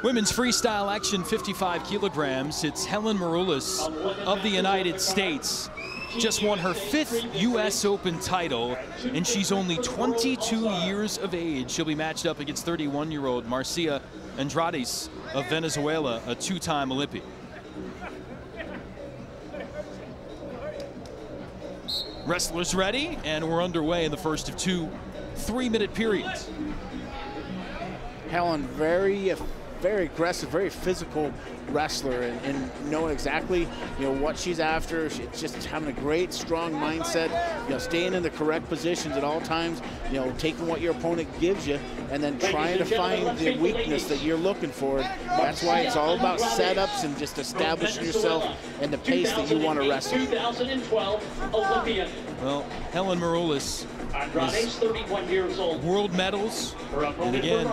Women's freestyle action, 55 kilograms. It's Helen Maroulis of the United States. Just won her 5th U.S. Open title, and she's only 22 years of age. She'll be matched up against 31-year-old Marcia Andrades of Venezuela, a 2-time Olympic. Wrestlers ready, and we're underway in the first of 2 3-minute periods. Helen, very aggressive, very physical wrestler, and knowing exactly what she's after. She's just having a great, strong mindset. Staying in the correct positions at all times. Taking what your opponent gives you, and then trying to find the weakness that you're looking for. That's why it's all about setups and just establishing yourself in the pace that you want to wrestle. 2012 Olympian. Well, Helen Maroulis Andrades, 31 years old. World medals, and again,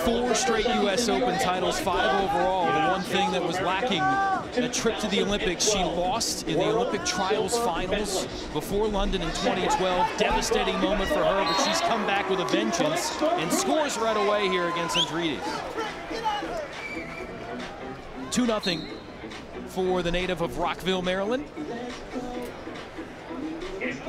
4 straight U.S. Open titles, 5 overall. The one thing that was lacking, a trip to the Olympics. She lost in the Olympic trials finals before London in 2012. Devastating moment for her, but she's come back with a vengeance and scores right away here against Andrades. 2-0 for the native of Rockville, Maryland.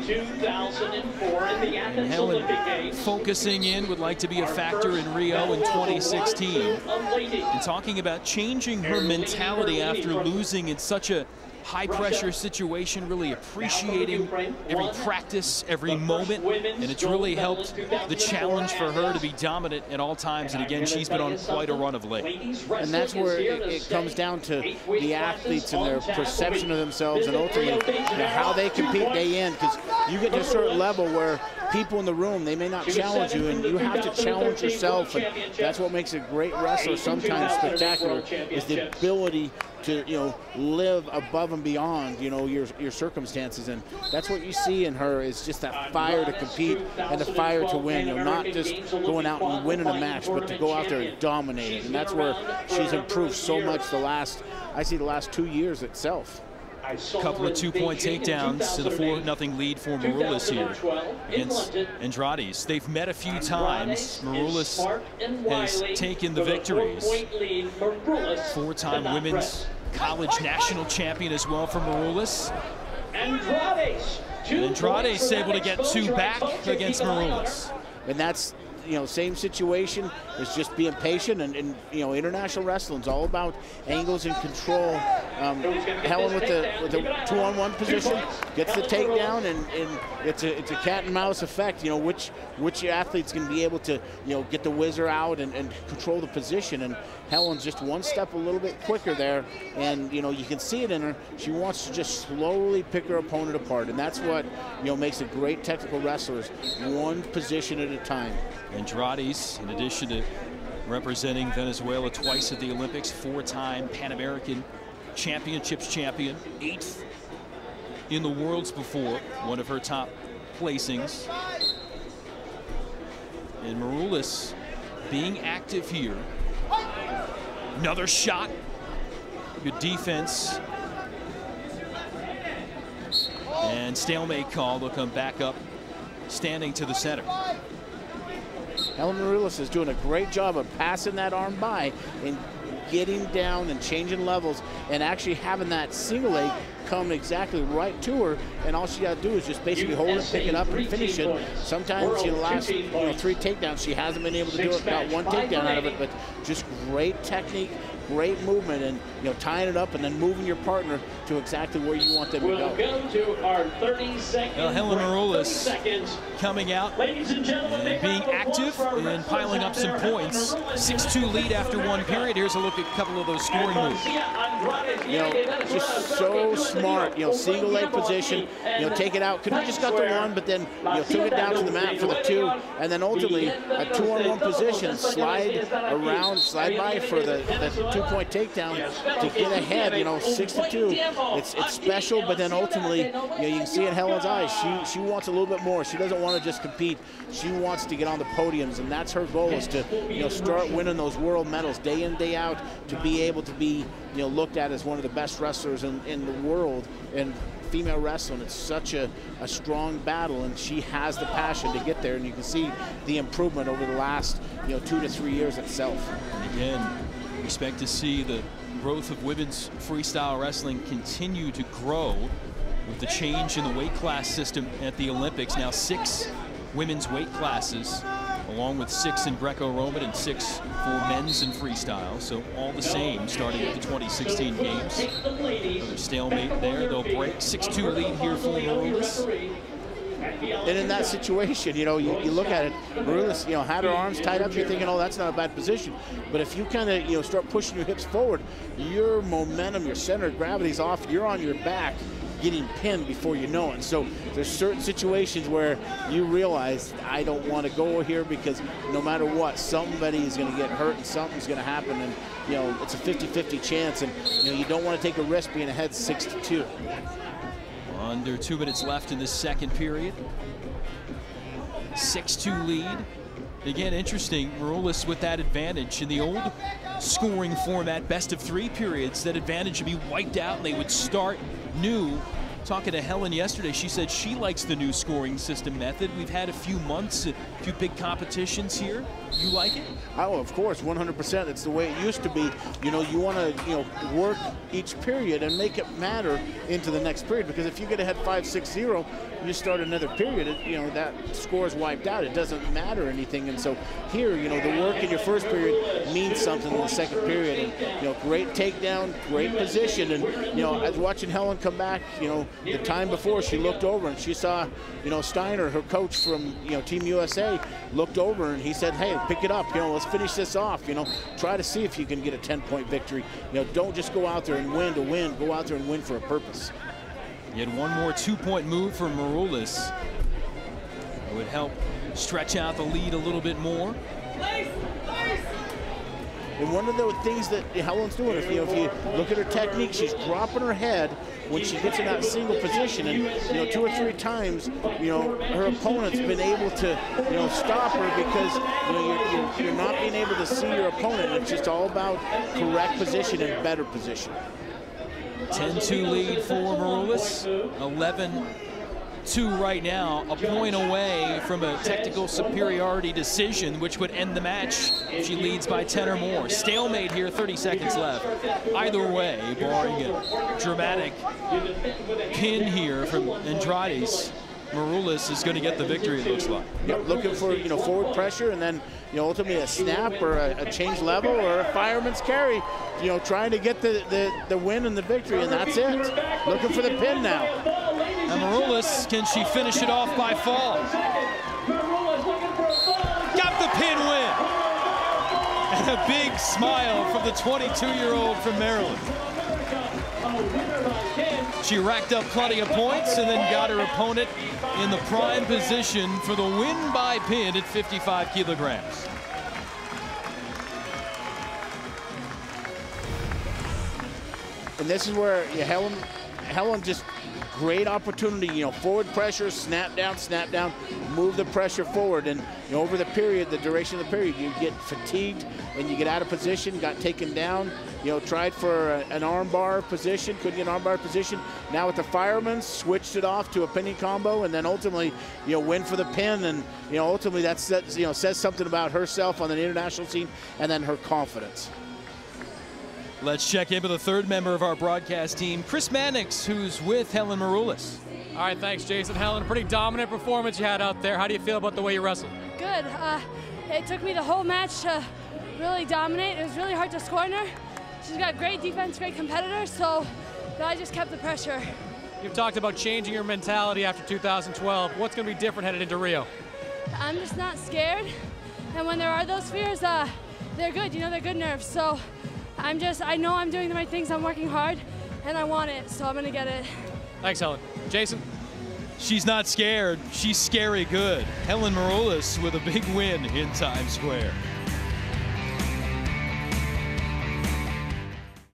2004 in the Athens Helen Olympic Games. Focusing in, would like to be a factor in Rio in 2016. And talking about changing her mentality after losing in such a high-pressure situation, really appreciating every practice, every moment, and it's really helped the challenge for her to be dominant at all times. And again, she's been on quite a run of late. And that's where it comes down to the athletes and their perception of themselves, and ultimately how they compete day in, because you get to a certain level where people in the room, they may not challenge you, and you have to challenge yourself, and that's what makes a great wrestler sometimes spectacular, is the ability to live above and beyond your circumstances. And that's what you see in her, is just that fire to compete and the fire to win. Not just going out and winning a match, but to go out there and dominate it. And that's where she's improved so much the last 2 years itself. A couple of 2-point takedowns to the 4-0 lead for Maroulis here against Andrades. They've met a few times. Maroulis has taken the victories. 4-time women's college national champion as well for Maroulis. And Andrades able to get 2 back against Maroulis. And that's same situation. It's just being patient, and international wrestling is all about angles and control. Helen with the 2-on-1 position gets the takedown, and it's a cat and mouse effect. Which athlete's going to be able to get the whizzer out and control the position. And Helen's just one step a little bit quicker there, and you can see it in her. She wants to just slowly pick her opponent apart, and that's what makes a great technical wrestler, is one position at a time. Andrades, in addition to representing Venezuela twice at the Olympics, 4-time Pan American Championships champion, 8th in the Worlds before, one of her top placings. And Maroulis being active here. Another shot. Good defense. And stalemate call. They'll come back up, standing to the center. Helen Maroulis is doing a great job of passing that arm by and getting down and changing levels, and actually having that single leg come exactly right to her, and all she got to do is just basically hold it, pick it up, and finish it. Sometimes in the last 3 takedowns, she hasn't been able to do it, got 1 takedown out of it, but just great technique, great movement, and tying it up and then moving your partner to exactly where you want them to go. We'll go to our 30-second. Well, Helen Maroulis coming out and being active and piling up some points. 6-2 lead after 1 period. Here's a look at a couple of those scoring moves. Just so smart. Single leg position. Take it out. Could have just got the 1, but then took it down to the mat for the 2, and then ultimately a 2-on-1 position. Slide around, slide by for the 2-point takedown to get ahead. 6-2. It's special, but then ultimately, you can see in Helen's eyes, she wants a little bit more. She doesn't want to just compete. She wants to get on the podiums, and that's her goal, is to start winning those world medals day in, day out, to be able to be looked at as one of the best wrestlers in the world. And female wrestling, it's such a strong battle, and she has the passion to get there, and you can see the improvement over the last 2 to 3 years itself. And again, expect to see the growth of women's freestyle wrestling continue to grow with the change in the weight class system at the Olympics. Now 6 women's weight classes, along with 6 in Greco-Roman and 6 for men's in freestyle. So all the same, starting with the 2016 games. Another stalemate there. They'll break. 6-2 lead here for Maroulis. And in that situation, you look at it, Maroulis, had her arms tied up, you're thinking, oh, that's not a bad position. But if you kind of, start pushing your hips forward, your momentum, your center of gravity's off, you're on your back, getting pinned before you know it. So there's certain situations where you realize, I don't want to go here because no matter what, somebody is going to get hurt and something's going to happen. And, it's a 50-50 chance. And, you don't want to take a risk being ahead 6-2. Under 2 minutes left in this second period. 6-2 lead. Again, interesting, Maroulis with that advantage. In the old scoring format, best of 3 periods, that advantage would be wiped out and they would start new. Talking to Helen yesterday, she said she likes the new scoring system method. We've had a few months, a few big competitions here. You like it? Oh, of course, 100%. It's the way it used to be. You want to, work each period and make it matter into the next period. Because if you get ahead 5-6-0, you start another period, that score is wiped out. It doesn't matter anything. And so here, the work in your first period means something in the second period. And, great takedown, great position. And, I was watching Helen come back, the time before she looked over and she saw, Steiner, her coach from, Team USA, looked over and he said, hey, pick it up, let's finish this off, try to see if you can get a 10-point victory. Don't just go out there and win to win, go out there and win for a purpose. You had one more 2-point move for Maroulis. It would help stretch out the lead a little bit more. And one of the things that Helen's doing, if you look at her technique, she's dropping her head when she gets in that single position. And 2 or 3 times, her opponent's been able to, stop her because you're not being able to see your opponent. It's just all about correct position and better position. 10-2 lead for Maroulis. 11-2 right now, a point away from a technical superiority decision, which would end the match if she leads by 10 or more. Stalemate here, 30 seconds left. Either way, barring a dramatic pin here from Andrades, Maroulis is going to get the victory, it looks like. Yep, looking for, forward pressure and then, ultimately a snap or a change level or a fireman's carry, trying to get the win and the victory, and that's it. Looking for the pin now. And Maroulis, can she finish it off by fall? Got the pin win. And a big smile from the 22-year-old from Maryland. She racked up plenty of points and then got her opponent in the prime position for the win by pin at 55 kilograms. And this is where Helen just great opportunity, forward pressure, snap down, move the pressure forward. And over the period, the duration of the period, you get fatigued and you get out of position, got taken down, tried for an arm bar position, couldn't get an arm bar position. Now with the fireman, switched it off to a pinning combo and then ultimately, win for the pin. And, ultimately that says something about herself on the international scene and then her confidence. Let's check in with the third member of our broadcast team, Chris Mannix, who's with Helen Maroulis. All right, thanks, Jason. Helen, pretty dominant performance you had out there. How do you feel about the way you wrestled? Good. It took me the whole match to really dominate. It was really hard to score on her. She's got great defense, great competitors, so I just kept the pressure. You've talked about changing your mentality after 2012. What's going to be different headed into Rio? I'm just not scared, and when there are those fears, they're good. They're good nerves. So I know I'm doing the right things. I'm working hard, and I want it, so I'm going to get it. Thanks, Helen. Jason? She's not scared. She's scary good. Helen Maroulis with a big win in Times Square.